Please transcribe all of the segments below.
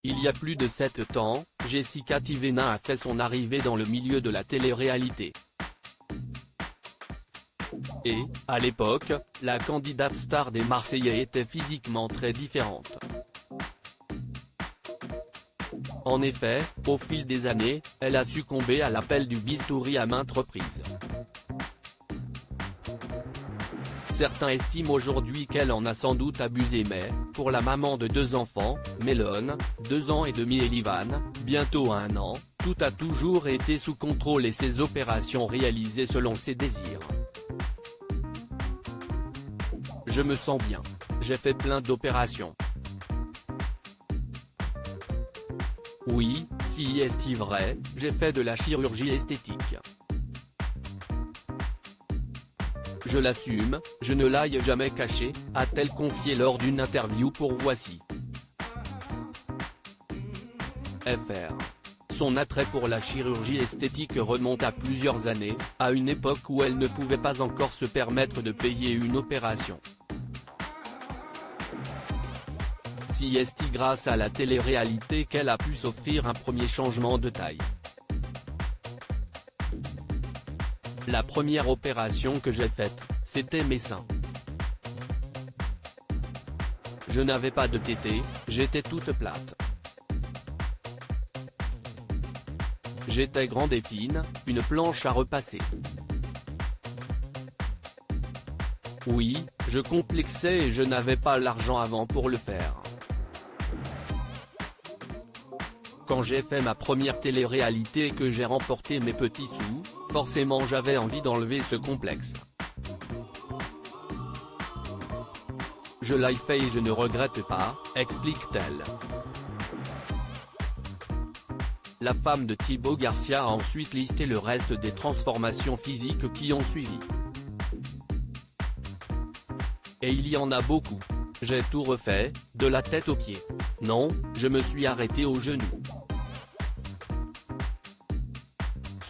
Il y a plus de 7 ans, Jessica Tivena a fait son arrivée dans le milieu de la télé-réalité. Et, à l'époque, la candidate star des Marseillais était physiquement très différente. En effet, au fil des années, elle a succombé à l'appel du bistouri à maintes reprises. Certains estiment aujourd'hui qu'elle en a sans doute abusé mais, pour la maman de 2 enfants, Mélone, 2 ans et demi et Livan, bientôt 1 an, tout a toujours été sous contrôle et ses opérations réalisées selon ses désirs. Je me sens bien. J'ai fait plein d'opérations. Oui, si est vrai, j'ai fait de la chirurgie esthétique. Je l'assume, je ne l'ai jamais caché, a-t-elle confié lors d'une interview pour Voici. Fr. Son attrait pour la chirurgie esthétique remonte à plusieurs années, à une époque où elle ne pouvait pas encore se permettre de payer une opération. Si est grâce à la télé-réalité qu'elle a pu s'offrir un premier changement de taille. La première opération que j'ai faite, c'était mes seins. Je n'avais pas de tétée, j'étais toute plate. J'étais grande et fine, une planche à repasser. Oui, je complexais et je n'avais pas l'argent avant pour le faire. Quand j'ai fait ma première télé-réalité et que j'ai remporté mes petits sous, forcément j'avais envie d'enlever ce complexe. Je l'ai fait et je ne regrette pas, explique-t-elle. La femme de Thibaut Garcia a ensuite listé le reste des transformations physiques qui ont suivi. Et il y en a beaucoup. J'ai tout refait, de la tête aux pieds. Non, je me suis arrêté aux genoux.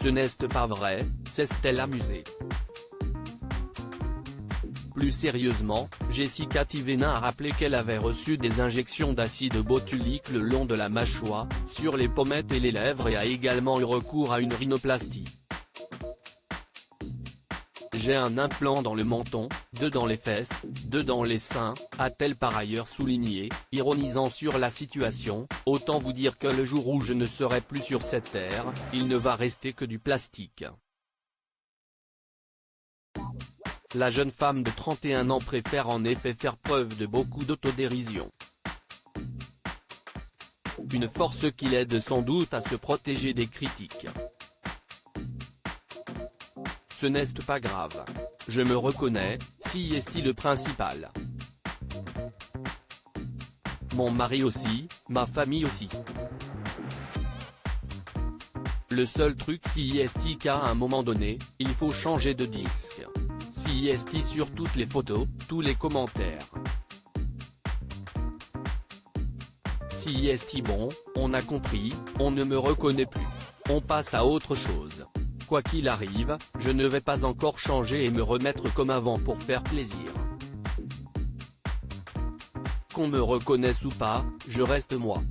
Ce n'est pas vrai, s'est-elle amusée. Plus sérieusement, Jessica Tivena a rappelé qu'elle avait reçu des injections d'acide botulique le long de la mâchoire, sur les pommettes et les lèvres et a également eu recours à une rhinoplastie. J'ai un implant dans le menton, 2 dans les fesses, 2 dans les seins, a-t-elle par ailleurs souligné, ironisant sur la situation, autant vous dire que le jour où je ne serai plus sur cette terre, il ne va rester que du plastique. La jeune femme de 31 ans préfère en effet faire preuve de beaucoup d'autodérision. Une force qui l'aide sans doute à se protéger des critiques. Ce n'est pas grave. Je me reconnais, si est le principal. Mon mari aussi, ma famille aussi. Le seul truc si est qu'à un moment donné, il faut changer de disque. Si est sur toutes les photos, tous les commentaires. Si est bon, on a compris, on ne me reconnaît plus. On passe à autre chose. Quoi qu'il arrive, je ne vais pas encore changer et me remettre comme avant pour faire plaisir. Qu'on me reconnaisse ou pas, je reste moi.